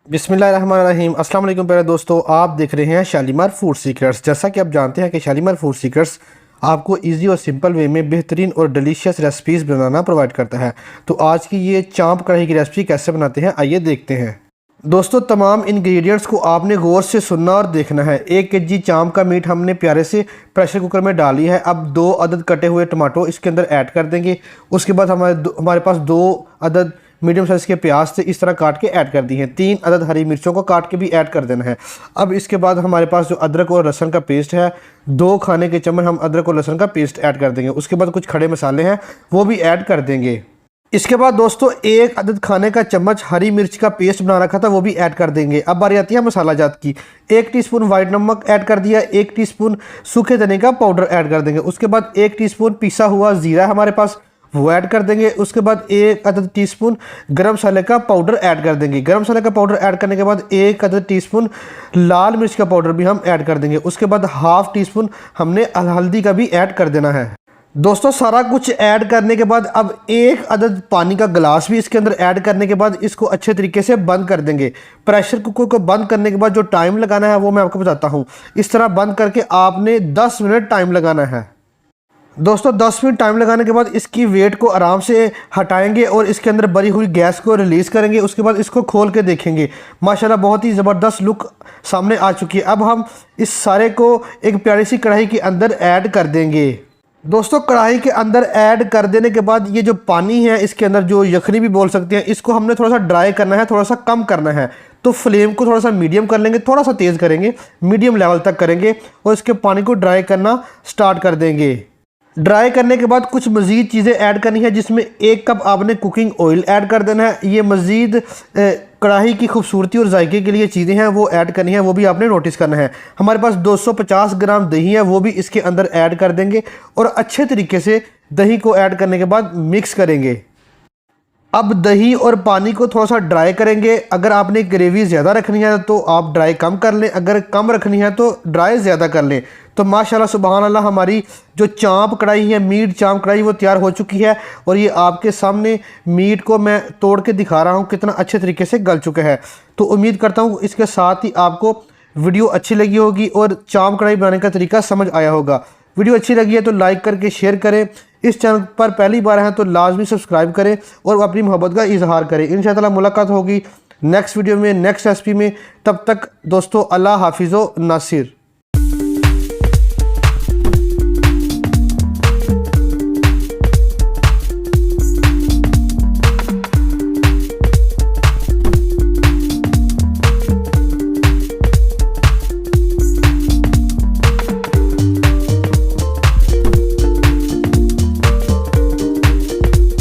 बिस्मिल्लाहिर्रहमानिर्रहीम। अस्सलाम वालेकुम प्यारे दोस्तों, आप देख रहे हैं शालीमार फूड सीक्रेट्स। जैसा कि आप जानते हैं कि शालीमार फूड सीक्रेट्स आपको इजी और सिंपल वे में बेहतरीन और डिलीशियस रेसिपीज़ बनाना प्रोवाइड करता है। तो आज की ये चांप कढ़ाई की रेसिपी कैसे बनाते हैं आइए देखते हैं। दोस्तों, तमाम इंग्रेडिएंट्स को आपने गौर से सुनना और देखना है। 1 kg चांप का मीट हमने प्यारे से प्रेशर कुकर में डाल लिया है। अब 2 अदद कटे हुए टमाटो इसके अंदर ऐड कर देंगे। उसके बाद हमारे पास 2 अदद मीडियम साइज़ के प्याज से इस तरह काट के ऐड कर दी हैं। 3 अदद हरी मिर्चों को काट के भी ऐड कर देना है। अब इसके बाद हमारे पास जो अदरक और लहसुन का पेस्ट है, 2 खाने के चम्मच हम अदरक और लहसुन का पेस्ट ऐड कर देंगे। उसके बाद कुछ खड़े मसाले हैं वो भी ऐड कर देंगे। इसके बाद दोस्तों 1 अदद खाने का चम्मच हरी मिर्च का पेस्ट बना रखा था वो भी ऐड कर देंगे। अब बारी आती है मसाला जात की। 1 टीस्पून वाइट नमक ऐड कर दिया। 1 टीस्पून सूखे धनिया का पाउडर ऐड कर देंगे। उसके बाद 1 टीस्पून पिसा हुआ जीरा हमारे पास वो ऐड कर देंगे। उसके बाद 1 अदद टीस्पून गरम मसाले का पाउडर ऐड कर देंगे। गरम मसाले का पाउडर ऐड करने के बाद 1 अदद टीस्पून लाल मिर्च का पाउडर भी हम ऐड कर देंगे। उसके बाद ½ टीस्पून हमने हल्दी का भी ऐड कर देना है। दोस्तों, सारा कुछ ऐड करने के बाद अब 1 अदद पानी का गिलास भी इसके अंदर ऐड करने के बाद इसको अच्छे तरीके से बंद कर देंगे। प्रेशर कुकर को बंद करने के बाद जो टाइम लगाना है वो मैं आपको बताता हूँ। इस तरह बंद करके आपने 10 मिनट टाइम लगाना है। दोस्तों, 10 मिनट टाइम लगाने के बाद इसकी वेट को आराम से हटाएंगे और इसके अंदर भरी हुई गैस को रिलीज़ करेंगे। उसके बाद इसको खोल के देखेंगे, माशाल्लाह बहुत ही ज़बरदस्त लुक सामने आ चुकी है। अब हम इस सारे को एक प्यारी सी कढ़ाई के अंदर ऐड कर देंगे। दोस्तों, कढ़ाई के अंदर ऐड कर देने के बाद ये जो पानी है इसके अंदर जो यखनी भी बोल सकते हैं, इसको हमने थोड़ा सा ड्राई करना है, थोड़ा सा कम करना है। तो फ्लेम को थोड़ा सा मीडियम कर लेंगे, थोड़ा सा तेज़ करेंगे, मीडियम लेवल तक करेंगे और इसके पानी को ड्राई करना स्टार्ट कर देंगे। ड्राई करने के बाद कुछ मज़ीद चीज़ें ऐड करनी है, जिसमें 1 कप आपने कुकिंग ऑयल ऐड कर देना है। ये मज़ीद कढ़ाई की खूबसूरती और जायके के लिए चीज़ें हैं वो ऐड करनी है, वो भी आपने नोटिस करना है। हमारे पास 250 ग्राम दही है वो भी इसके अंदर ऐड कर देंगे और अच्छे तरीके से दही को ऐड करने के बाद मिक्स करेंगे। अब दही और पानी को थोड़ा सा ड्राई करेंगे। अगर आपने ग्रेवी ज़्यादा रखनी है तो आप ड्राई कम कर लें, अगर कम रखनी है तो ड्राई ज़्यादा कर लें। तो माशाल्लाह सुबहान अल्लाह, हमारी जो चांप कढ़ाई है, मीट चांप कढ़ाई, वो तैयार हो चुकी है। और ये आपके सामने मीट को मैं तोड़ के दिखा रहा हूँ कितना अच्छे तरीके से गल चुका है। तो उम्मीद करता हूँ इसके साथ ही आपको वीडियो अच्छी लगी होगी और चांप कढ़ाई बनाने का तरीका समझ आया होगा। वीडियो अच्छी लगी है तो लाइक करके शेयर करें। इस चैनल पर पहली बार हैं तो लाजमी सब्सक्राइब करें और अपनी मोहब्बत का इजहार करें। इंशाअल्लाह मुलाकात होगी नेक्स्ट वीडियो में, नेक्स्ट रेसिपी में। तब तक दोस्तों, अल्लाह हाफिज़ो नासिर।